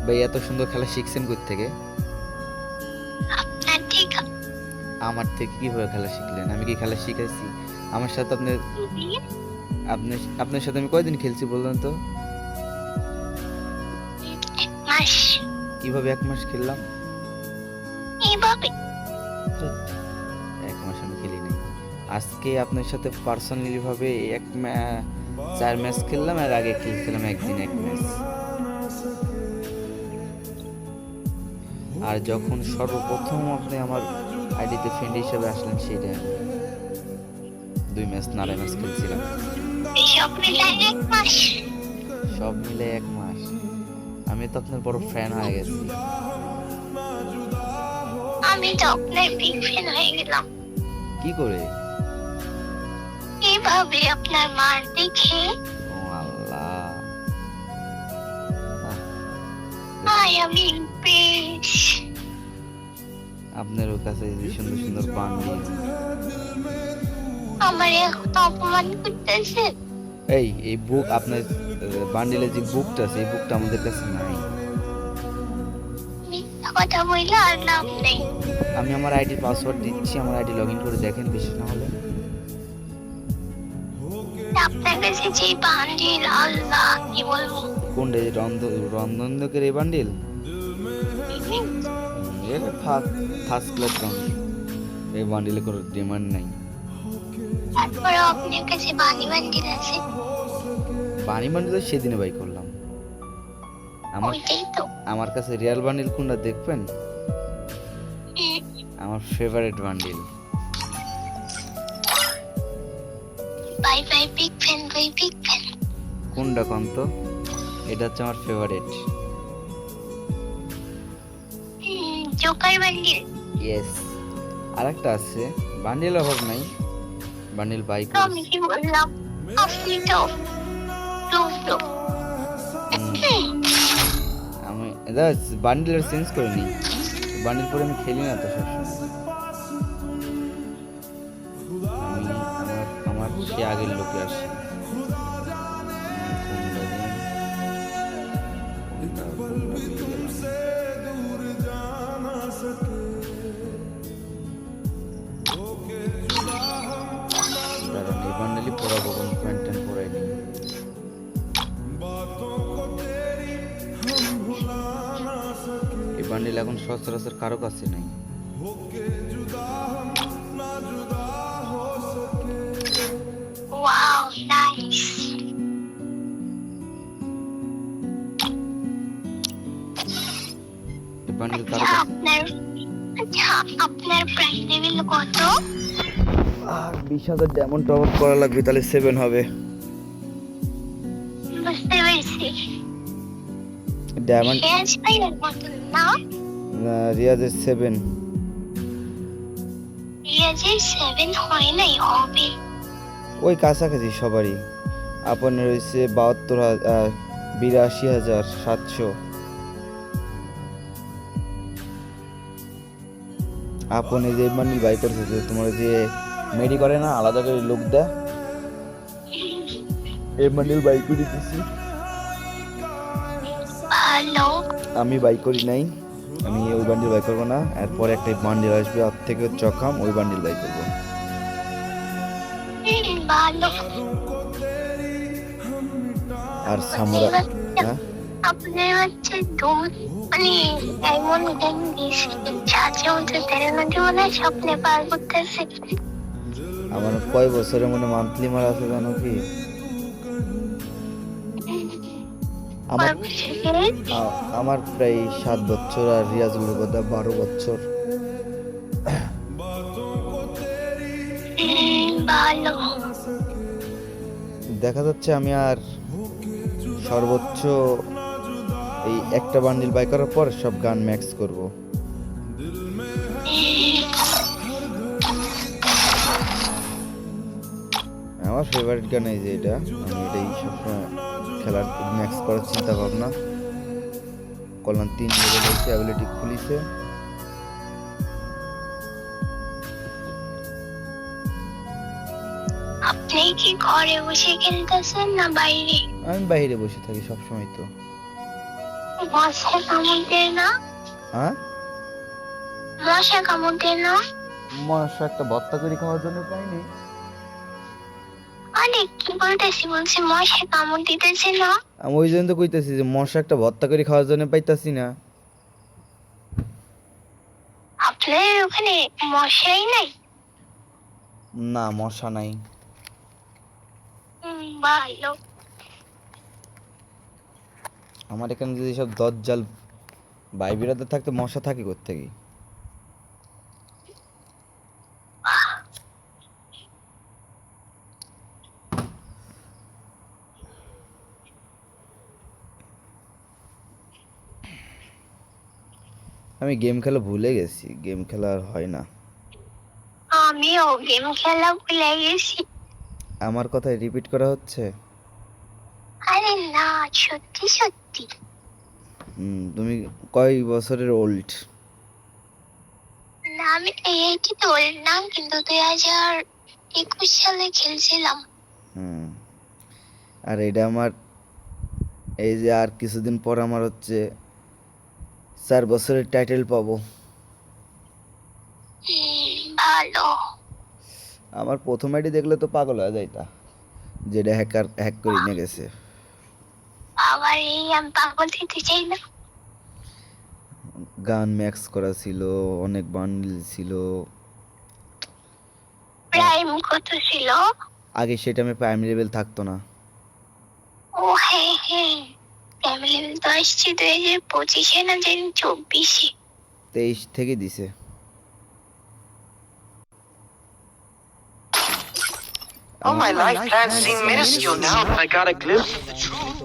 ভাই এত সুন্দর খেলা শিখছেন কই থেকে? আপনার ঠিক আমার থেকে কিভাবে খেলা শিখলেন? আমি কি খেলা শিখাইছি? আমার সাথে আপনার সাথে আমি কয়দিন খেলছি বললেন তো? 1 মাস। কিভাবে 1 মাস খেললাম? এইভাবে। ধ্যাৎ, 1 মাস আমি খেলি নাই। আজকে আপনার সাথে পার্সোনালি ভাবে 4 ম্যাচ খেললাম, আর আগে খেলছিলাম একদিন 1 ম্যাচ। আর যখন সর্বপ্রথম আপনি আমার আইডিতে ফ্রেন্ড হিসেবে আসলেন সেই টাইম 2 ম্যাচ না 2.5 ম্যাচ খেলছিলাম। সব মিলাই 1 মাস। সব মিলে 1 মাস। আমি তো আপনার বড় ফ্যান হয়ে গেছি। আমি তো আপনার বিগ ফ্যান হয়ে গেলাম কি করে? এইভাবে আপনার মার দেখে। ও আল্লাহ! আহ, আই এম ইমপ্রেস। আপনার কাছে যে সুন্দর সুন্দর বান্ডিল। আমার এখন অপমান করতেছে। এই বুক আপনার বান্ডিলের যে বুকটা আছে, এই বুকটা আমাদের কাছে নাই। মিথ্যা কথা বললে আর লাভ নেই। আমি আমার আইডির পাসওয়ার্ড দিচ্ছি, আমার আইডি লগ ইন করে দেখেন, বিশ্বাস না হলে। আপনার কাছে যে বান্ডিল, আল্লাহ কি বলবো। কোনটা? রন্ধনকের এই বান্ডিল? First class bundle. এই বান্ডিলে কোনো ডিমান্ড নাই। তারপরে আপনার কাছে বানি বান্ডিল আছে। বানি বান্ডিল তো সেদিনে বাই করলাম। আমার ওইটাই তো। আমার কাছে রিয়াল বান্ডিল কোনটা দেখবেন? আমার favourite bundle. Bye bye big fan, bye big big. কোনটা কোন তো? এটা হচ্ছে আমার ফেভারিট। Joker bundle. ইয়েস। আরেকটা আছে, বান্ডিল অভাব নাই, বান্ডিল বাই তো আমি করেছি। কি বললাম, আপনি তো টুকটো। আমি বান্ডিলের চেঞ্জ করে নিই, বান্ডিল পরে আমি খেলি না তো সবসময়। আমি আমার সে আগের লোকে আসি। কোনটা দিন? কোনটা দিয়ে গেলাম? দাঁড়ান, এই বান্ডিলই পরাবো, কোন প্যান্ট ট্যান্ট পরাই নিই। এই বান্ডিল এখন সচরাচর কারো কাছে নাই। Wow nice. এই বান্ডিল কারো কাছে। আপনার প্রাইস লেভেল কত? আর 20,000 ডায়মন্ড টপ আপ করা লাগবে, তাহলে 7 হবে। বুঝতে পেরেছি। ডায়মন্ড শেষ পাইলের মতন না? রিয়াজের 7। রিয়াজের 7 হয় নাই, হবে। ওই কাছাকাছি সবারই। আপনার হয়েছে 82,700। আপনি যে বান্ডিল বাই করতেছে, তোমার যে মেডি করে না আলাদা করে লোক দেয়, এই বান্ডিল বাই করে দিতেছি। ভালো। আমি বাই করি নাই, আমি ওই বান্ডিল বাই করবো না। এরপরে একটা বান্ডিল আসবে আর থেকে চকাম, ওই বান্ডিল বাই করবো। ভালো। আর সামুরা। হ্যাঁ, আপনার হচ্ছে দুধ, মানে এমন ঘুম দিয়েছে, ছাঁচের মধ্যে তেলের মধ্যে মনে হয় স্বপ্নে পার করতেছে। আমার কয় বছরের মনে মান্থলি মারা আছে জানো কি? আমার আমার প্রায় 7 বছর, আর রিয়াজুল বোধহয় 12 বছর। ভালো। দেখা যাচ্ছে আমি আর সর্বোচ্চ এই একটা বান্ডিল বাই করার পর সব গান ম্যাক্স করব। আমার ফেভারিট গান এই যে এটা, আমি এটাই সবসময় খেলার ম্যাক্স করার চিন্তা ভাবনা করলাম। 3 লেভেল হয়েছে, অ্যাবিলিটি খুলিছে। আপনি কি ঘরে বসে খেলতেছেন না বাইরে? আমি বাইরে বসে থাকি সবসময় তো। মশা কামড় দেয় না? হ্যাঁ, মশা কামড় দেয় না? মশা একটা ভর্তা করে খাওয়ার জন্য পাইনি। আরে কি বলতেছি, বলছি মশা কামড় দিতেছে না? আমি ওই জন্য তো কইতেছি যে মশা একটা ভর্তা করে খাওয়ার জন্য পাইতাছি না। আপনার ওখানে মশাই নাই? না, মশা নাই। ভালো। আমার এখানে যদি সব দজ্জাল ভাই বিরাদের থাকতে মশা থাকে কোত্থেকে? আমি গেম খেলা ভুলে গেছি, গেম খেলা আর হয় না। আমিও গেম খেলা ভুলে গেছি। আমার কথাই রিপিট করা হচ্ছে। আরে না, সত্যি সত্যি। তুমি কয় বছরের ওল্ড? না আমি এইটি তো না, কিন্তু 2021 সালে খেলছিলাম। আর এটা আমার এই যে আর কিছুদিন পর আমার হচ্ছে 4 বছরের টাইটেল পাবো। ভালো। আমার প্রথম আইডি দেখলে তো পাগল হয়ে যাইতা, যেটা হ্যাক করে নিয়ে গেছে। আবার এই আমি পাগল দিতে চাই না। গান ম্যাক্স করা ছিল, অনেক বান্ডিল ছিল। প্রাইম কত ছিল? আগে সেটা আমি প্রাইম লেভেল থাকতো না। ও হ্যাঁ হ্যাঁ, ফ্যামিলি লেভেল তো আসছে 2025-এ না জানি 24-এ। 23 থেকে দিছে। All my life plans seem minuscule now. I got a glimpse of the truth.